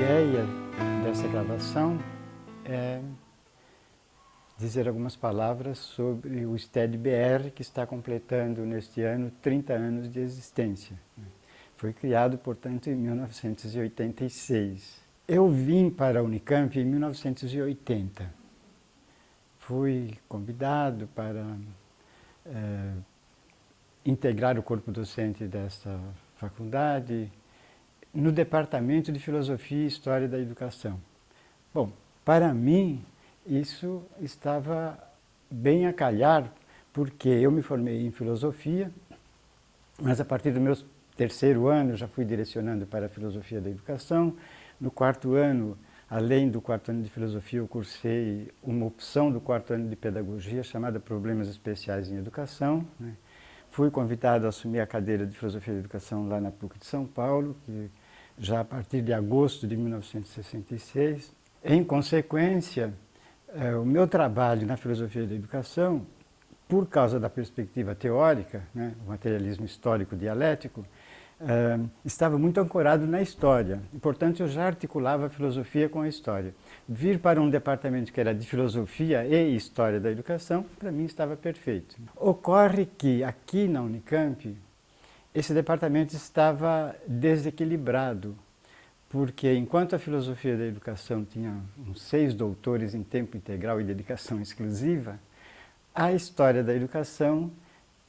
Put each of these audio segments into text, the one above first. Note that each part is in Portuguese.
ideia dessa gravação é dizer algumas palavras sobre o STED-BR, que está completando neste ano 30 anos de existência. Foi criado, portanto, em 1986. Eu vim para a Unicamp em 1980. Fui convidado para integrar o corpo docente dessa faculdade no Departamento de Filosofia e História da Educação. Bom, para mim, isso estava bem a calhar, porque eu me formei em filosofia, mas a partir do meu terceiro ano já fui direcionando para a filosofia da educação. No quarto ano, além do quarto ano de filosofia, eu cursei uma opção do quarto ano de pedagogia chamada Problemas Especiais em Educação. Fui convidado a assumir a cadeira de filosofia da educação lá na PUC de São Paulo, que já a partir de agosto de 1966. Em consequência, o meu trabalho na filosofia da educação, por causa da perspectiva teórica, o materialismo histórico dialético, estava muito ancorado na história. E, portanto, eu já articulava a filosofia com a história. Vir para um departamento que era de filosofia e história da educação, para mim estava perfeito. Ocorre que aqui na Unicamp, esse departamento estava desequilibrado, porque enquanto a filosofia da educação tinha uns 6 doutores em tempo integral e dedicação exclusiva, a história da educação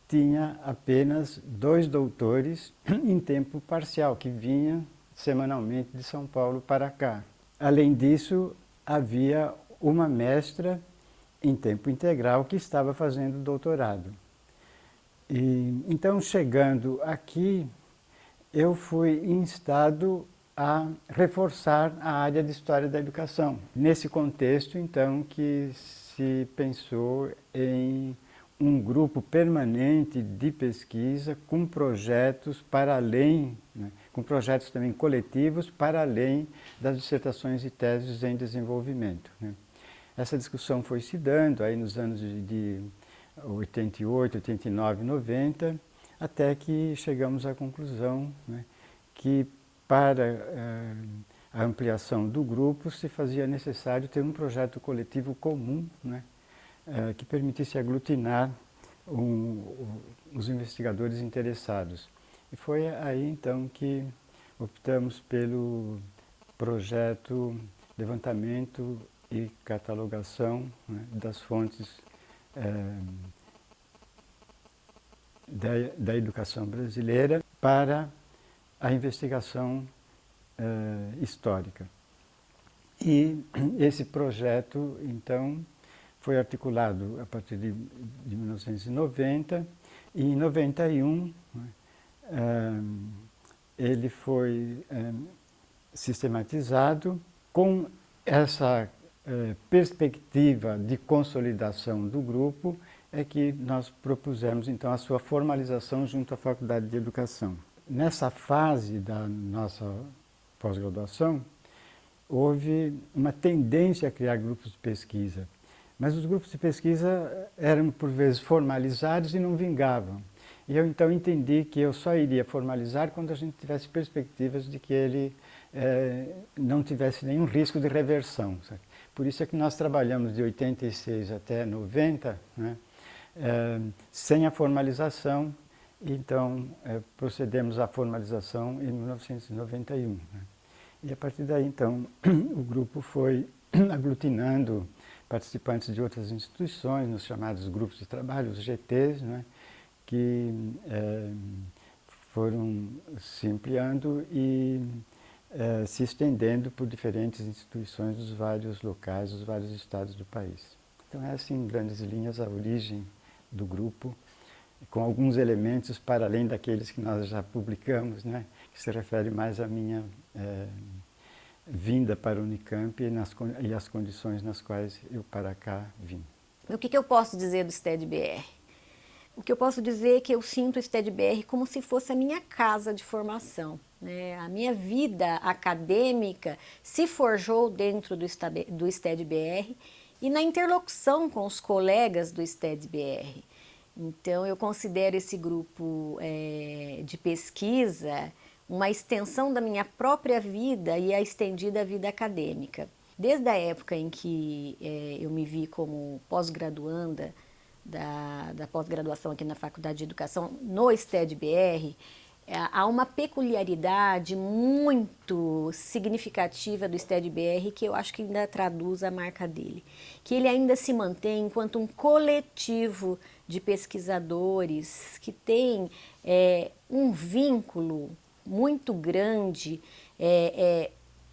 tinha apenas 2 doutores em tempo parcial, que vinham semanalmente de São Paulo para cá. Além disso, havia uma mestra em tempo integral que estava fazendo doutorado. Então, chegando aqui, eu fui instado a reforçar a área de História da Educação. Nesse contexto, então, que se pensou em um grupo permanente de pesquisa com projetos para além, com projetos também coletivos para além das dissertações e teses em desenvolvimento. Essa discussão foi se dando aí nos anos de 88, 89, 90, até que chegamos à conclusão que para a ampliação do grupo se fazia necessário ter um projeto coletivo comum, que permitisse aglutinar os investigadores interessados. E foi aí então que optamos pelo projeto Levantamento e Catalogação das fontes da educação brasileira para a investigação histórica. E esse projeto, então, foi articulado a partir de 1990, e em 91 ele foi sistematizado com essa perspectiva de consolidação do grupo, é que nós propusemos então a sua formalização junto à Faculdade de Educação. Nessa fase da nossa pós-graduação, houve uma tendência a criar grupos de pesquisa, mas os grupos de pesquisa eram por vezes formalizados e não vingavam. E eu então entendi que eu só iria formalizar quando a gente tivesse perspectivas de que ele não tivesse nenhum risco de reversão. Sabe? Por isso é que nós trabalhamos de 86 até 90, sem a formalização. Então, procedemos à formalização em 1991. E a partir daí, então, o grupo foi aglutinando participantes de outras instituições, nos chamados grupos de trabalho, os GTs, que foram se ampliando e se estendendo por diferentes instituições dos vários locais, dos vários estados do país. Então, é assim, em grandes linhas, a origem do grupo, com alguns elementos para além daqueles que nós já publicamos, que se refere mais à minha vinda para o Unicamp e as condições nas quais eu para cá vim. O que eu posso dizer do STED-BR? O que eu posso dizer é que eu sinto o STED-BR como se fosse a minha casa de formação. A minha vida acadêmica se forjou dentro do STED-BR e na interlocução com os colegas do STED-BR. Então, eu considero esse grupo de pesquisa uma extensão da minha própria vida e a estendida vida acadêmica. Desde a época em que eu me vi como pós-graduanda da pós-graduação aqui na Faculdade de Educação, no STED-BR, há uma peculiaridade muito significativa do STED-BR que eu acho que ainda traduz a marca dele, que ele ainda se mantém enquanto um coletivo de pesquisadores que tem um vínculo muito grande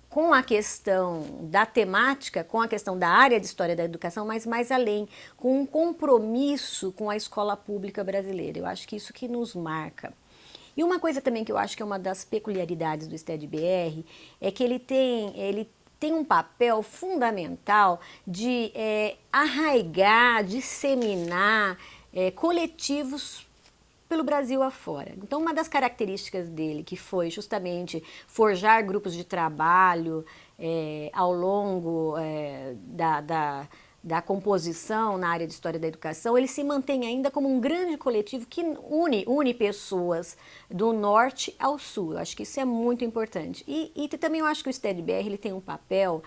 com a questão da temática, com a questão da área de História da Educação, mas mais além, com um compromisso com a escola pública brasileira. Eu acho que isso que nos marca. E uma coisa também que eu acho que é uma das peculiaridades do STED-BR é que ele tem um papel fundamental de arraigar, disseminar coletivos pelo Brasil afora. Então, uma das características dele, que foi justamente forjar grupos de trabalho ao longo da composição na área de História da Educação, ele se mantém ainda como um grande coletivo que une pessoas do norte ao sul. Eu acho que isso é muito importante. E também eu acho que o STED-BR ele tem um papel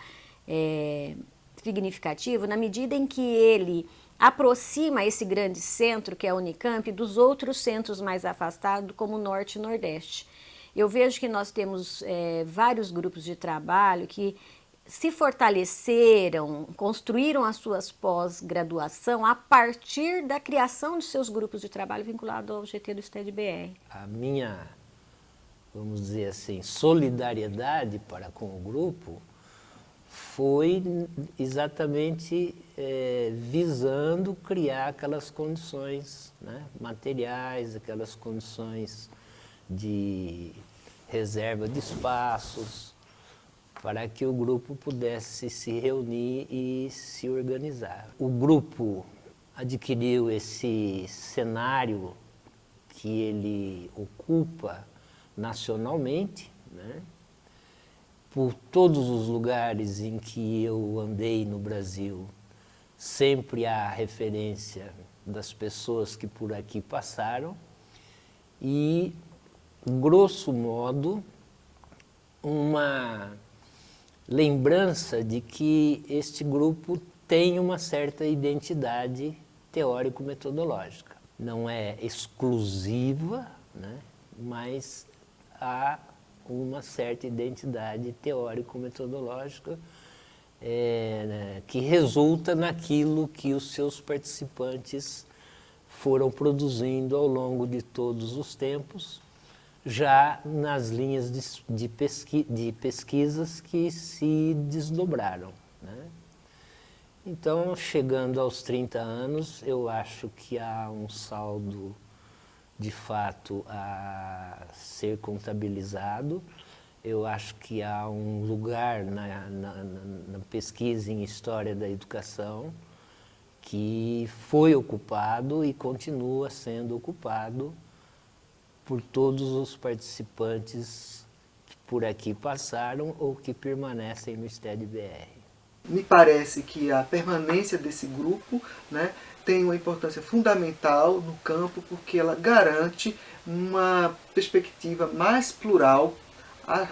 significativo na medida em que ele aproxima esse grande centro, que é a Unicamp, dos outros centros mais afastados, como o Norte e Nordeste. Eu vejo que nós temos vários grupos de trabalho que se fortaleceram, construíram as suas pós-graduação a partir da criação de seus grupos de trabalho vinculados ao GT do STED-BR. A minha, vamos dizer assim, solidariedade para com o grupo foi exatamente visando criar aquelas condições, né, materiais, aquelas condições de reserva de espaços, para que o grupo pudesse se reunir e se organizar. O grupo adquiriu esse cenário que ele ocupa nacionalmente, né? Por todos os lugares em que eu andei no Brasil, sempre há referência das pessoas que por aqui passaram e, grosso modo, uma lembrança de que este grupo tem uma certa identidade teórico-metodológica. Não é exclusiva, né, mas há uma certa identidade teórico-metodológica que resulta naquilo que os seus participantes foram produzindo ao longo de todos os tempos, já nas linhas de pesquisas que se desdobraram, né? Então, chegando aos 30 anos, eu acho que há um saldo, de fato, a ser contabilizado. Eu acho que há um lugar na pesquisa em História da Educação que foi ocupado e continua sendo ocupado por todos os participantes que por aqui passaram ou que permanecem no STED-BR. Me parece que a permanência desse grupo, né, tem uma importância fundamental no campo porque ela garante uma perspectiva mais plural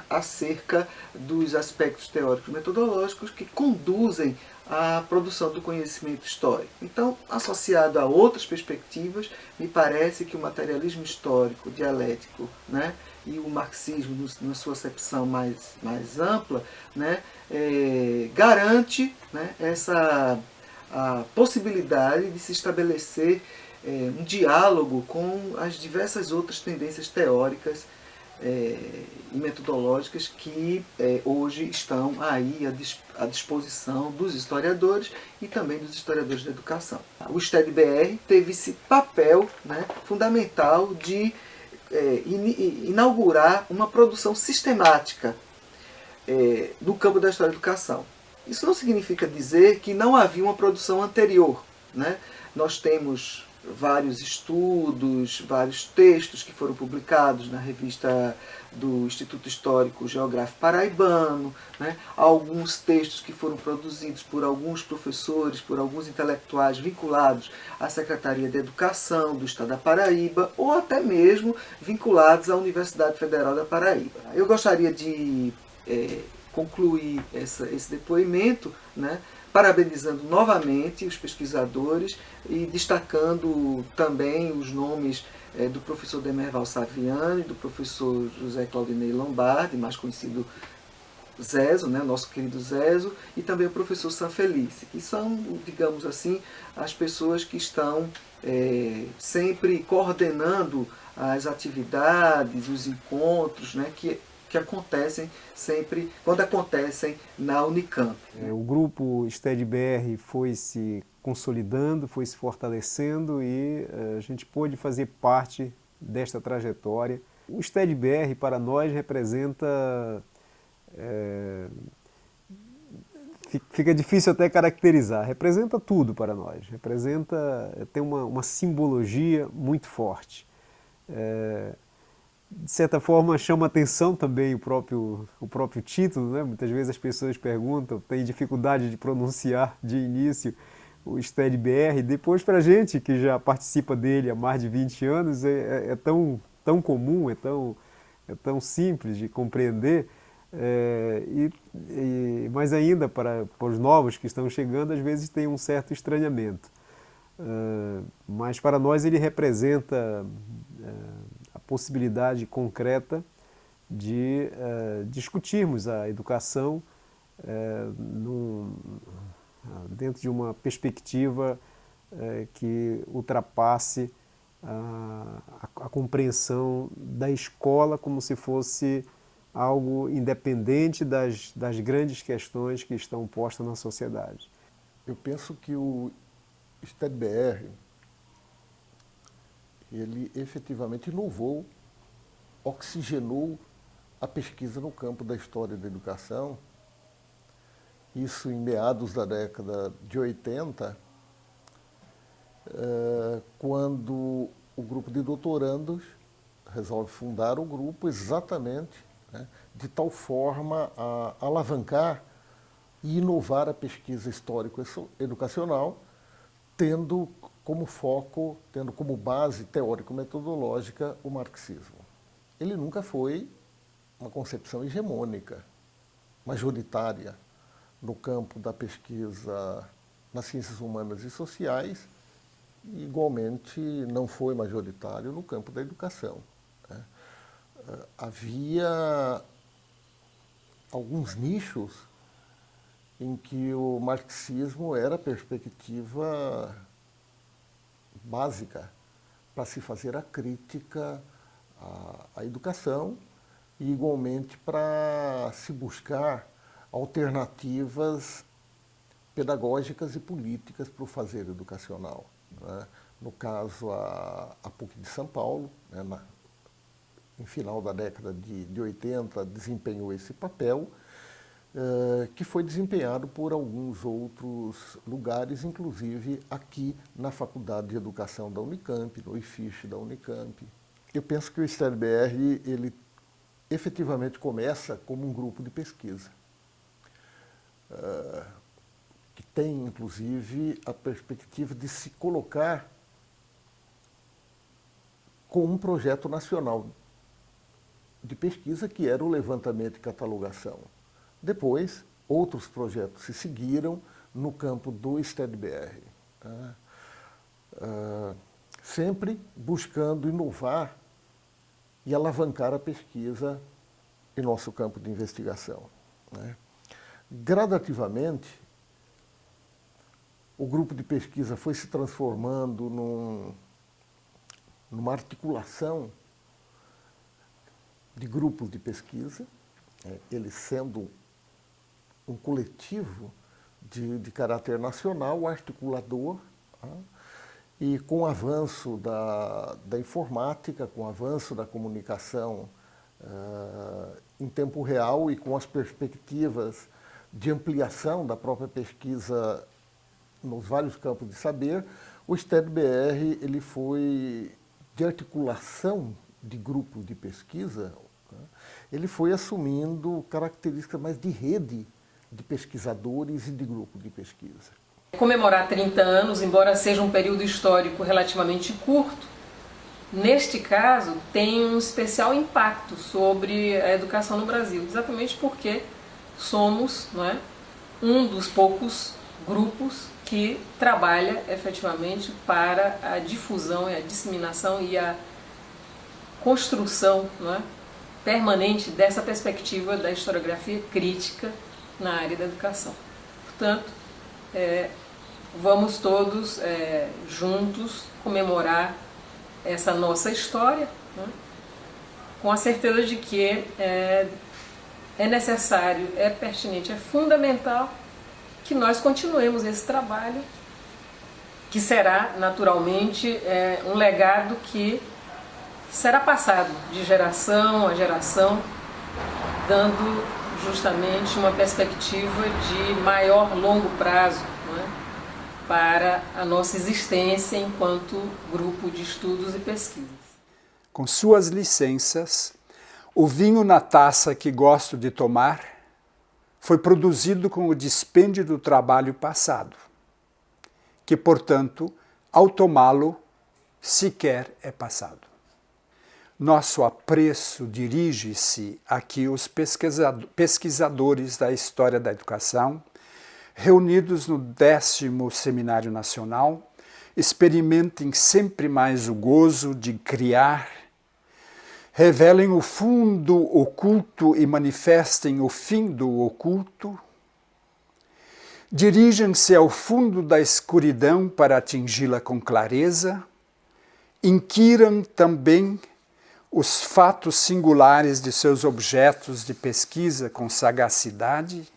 acerca dos aspectos teóricos e metodológicos que conduzem à produção do conhecimento histórico. Então, associado a outras perspectivas, me parece que o materialismo histórico, dialético, né, e o marxismo, na sua acepção mais ampla, né, garante, né, a possibilidade de se estabelecer um diálogo com as diversas outras tendências teóricas e metodológicas que hoje estão aí à disposição dos historiadores e também dos historiadores da educação. O STED-BR teve esse papel, né, fundamental de inaugurar uma produção sistemática no campo da história da educação. Isso não significa dizer que não havia uma produção anterior, né? Nós temos vários estudos, vários textos que foram publicados na revista do Instituto Histórico Geográfico Paraibano, né? Alguns textos que foram produzidos por alguns professores, por alguns intelectuais vinculados à Secretaria de Educação do Estado da Paraíba, ou até mesmo vinculados à Universidade Federal da Paraíba. Eu gostaria de concluir esse depoimento, né, parabenizando novamente os pesquisadores e destacando também os nomes do professor Demerval Saviani, do professor José Claudinei Lombardi, mais conhecido Zezo, né, nosso querido Zezo, e também o professor Sanfelice, que são, digamos assim, as pessoas que estão sempre coordenando as atividades, os encontros, né, que acontecem sempre, quando acontecem na Unicamp. O grupo STED-BR foi se consolidando, foi se fortalecendo e a gente pôde fazer parte desta trajetória. O STED-BR para nós representa, fica difícil até caracterizar, representa tudo para nós, tem uma simbologia muito forte. De certa forma chama atenção também o próprio título, né? Muitas vezes as pessoas perguntam, têm dificuldade de pronunciar de início o STED-BR, depois para a gente que já participa dele há mais de 20 anos é tão comum, é tão simples de compreender, mas ainda para os novos que estão chegando às vezes tem um certo estranhamento. Mas para nós ele representa a possibilidade concreta de discutirmos a educação dentro de uma perspectiva que ultrapasse a compreensão da escola como se fosse algo independente das grandes questões que estão postas na sociedade. Eu penso que o STED-BR ele efetivamente inovou, oxigenou a pesquisa no campo da história da educação. Isso em meados da década de 80, quando o grupo de doutorandos resolve fundar o grupo exatamente, né, de tal forma a alavancar e inovar a pesquisa histórico-educacional, tendo como foco, tendo como base teórico-metodológica o marxismo. Ele nunca foi uma concepção hegemônica, majoritária, no campo da pesquisa nas ciências humanas e sociais, e igualmente não foi majoritário no campo da educação, né? Havia alguns nichos em que o marxismo era a perspectiva básica para se fazer a crítica à educação e, igualmente, para se buscar alternativas pedagógicas e políticas para o fazer educacional, né? No caso, a PUC de São Paulo, né, em final da década de 80, desempenhou esse papel, que foi desempenhado por alguns outros lugares, inclusive aqui na Faculdade de Educação da Unicamp, no IFISH da Unicamp. Eu penso que o STED-BR, ele efetivamente começa como um grupo de pesquisa, que tem, inclusive, a perspectiva de se colocar com um projeto nacional de pesquisa, que era o levantamento e catalogação. Depois, outros projetos se seguiram no campo do STED-BR, né? Sempre buscando inovar e alavancar a pesquisa em nosso campo de investigação, né? Gradativamente, o grupo de pesquisa foi se transformando numa articulação de grupos de pesquisa, ele sendo um coletivo de caráter nacional, articulador, e com o avanço da informática, com o avanço da comunicação em tempo real e com as perspectivas de ampliação da própria pesquisa nos vários campos de saber, O STED-BR ele foi de articulação de grupo de pesquisa, né? Ele foi assumindo características mais de rede de pesquisadores e de grupo de pesquisa. Comemorar 30 anos, embora seja um período histórico relativamente curto, neste caso tem um especial impacto sobre a educação no Brasil, exatamente porque somos, não é, um dos poucos grupos que trabalha efetivamente para a difusão e a disseminação e a construção, não é, permanente dessa perspectiva da historiografia crítica na área da educação. Portanto, vamos todos juntos comemorar essa nossa história, né, com a certeza de que é necessário, é pertinente, é fundamental que nós continuemos esse trabalho, que será naturalmente um legado que será passado de geração a geração, dando justamente uma perspectiva de maior longo prazo, não é, para a nossa existência enquanto grupo de estudos e pesquisas. Com suas licenças, o vinho na taça que gosto de tomar foi produzido com o dispêndio do trabalho passado, que, portanto, ao tomá-lo, sequer é passado. Nosso apreço dirige-se a que os pesquisadores da história da educação, reunidos no 10º Seminário Nacional, experimentem sempre mais o gozo de criar, revelem o fundo oculto e manifestem o fim do oculto, dirijam-se ao fundo da escuridão para atingi-la com clareza, inquiram também os fatos singulares de seus objetos de pesquisa com sagacidade,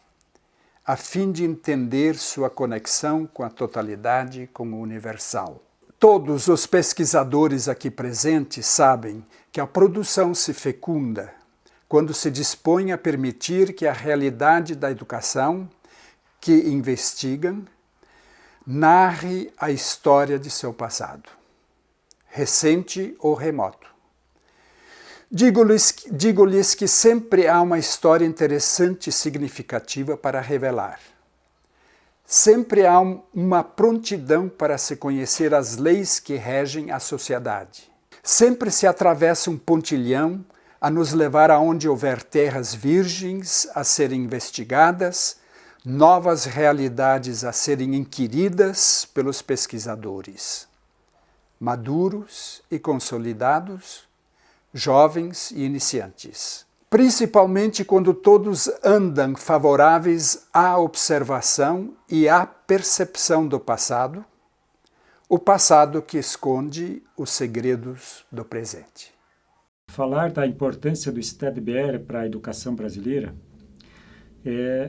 a fim de entender sua conexão com a totalidade, com o universal. Todos os pesquisadores aqui presentes sabem que a produção se fecunda quando se dispõe a permitir que a realidade da educação que investigam narre a história de seu passado, recente ou remoto. Digo-lhes que sempre há uma história interessante e significativa para revelar. Sempre há uma prontidão para se conhecer as leis que regem a sociedade. Sempre se atravessa um pontilhão a nos levar aonde houver terras virgens a serem investigadas, novas realidades a serem inquiridas pelos pesquisadores. Maduros e consolidados, jovens e iniciantes. Principalmente quando todos andam favoráveis à observação e à percepção do passado, o passado que esconde os segredos do presente. Falar da importância do STED-BR para a educação brasileira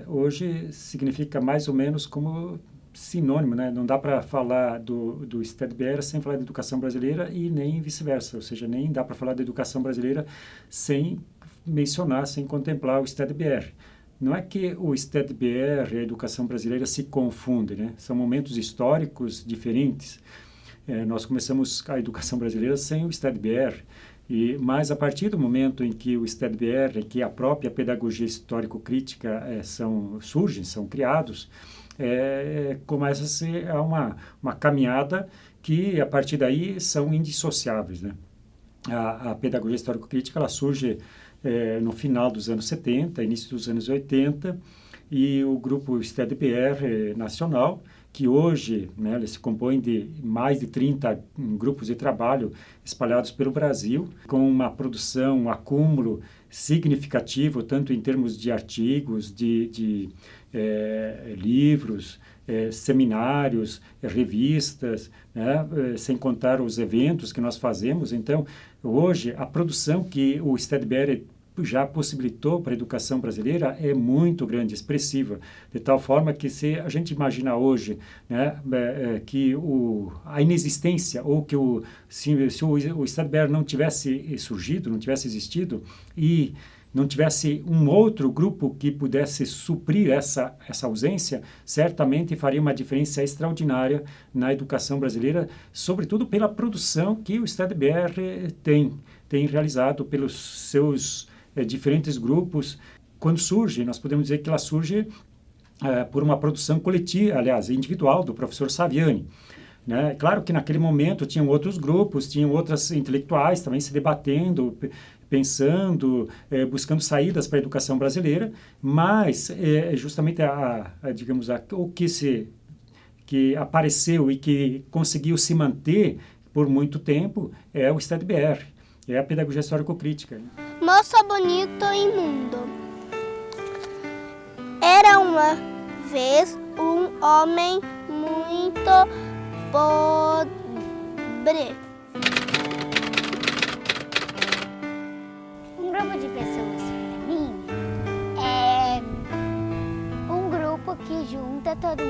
hoje significa mais ou menos como sinônimo, né? Não dá para falar do STED-BR sem falar da educação brasileira e nem vice-versa, ou seja, nem dá para falar da educação brasileira sem mencionar, sem contemplar o STED-BR. Não é que o STED-BR e a educação brasileira se confundem, né? São momentos históricos diferentes. Nós começamos a educação brasileira sem o STED-BR, mas a partir do momento em que o STED-BR, que a própria pedagogia histórico-crítica são criados, começa a ser uma caminhada que, a partir daí, são indissociáveis, né? A pedagogia histórico-crítica ela surge no final dos anos 70, início dos anos 80, e o grupo STED-BR nacional, que hoje, né, ele se compõe de mais de 30 grupos de trabalho espalhados pelo Brasil, com uma produção, um acúmulo significativo, tanto em termos de artigos, de livros, seminários, revistas, né, sem contar os eventos que nós fazemos. Então, hoje, a produção que o STED-BR já possibilitou para a educação brasileira é muito grande, expressiva, de tal forma que se a gente imagina hoje, né, que a inexistência ou que se o STED-BR não tivesse surgido, não tivesse existido, e não tivesse um outro grupo que pudesse suprir essa ausência, certamente faria uma diferença extraordinária na educação brasileira, sobretudo pela produção que o STED-BR tem realizado pelos seus diferentes grupos. Quando surge, nós podemos dizer que ela surge por uma produção coletiva, aliás, individual, do professor Saviani. Né? Claro que naquele momento tinham outros grupos, tinham outros intelectuais também se debatendo, pensando, buscando saídas para a educação brasileira, mas justamente digamos, o que apareceu e que conseguiu se manter por muito tempo é o STED-BR, é a pedagogia histórico-crítica. Moço bonito e imundo. Era uma vez um homem muito pobre. Um grupo de pessoas, para mim, é um grupo que junta todo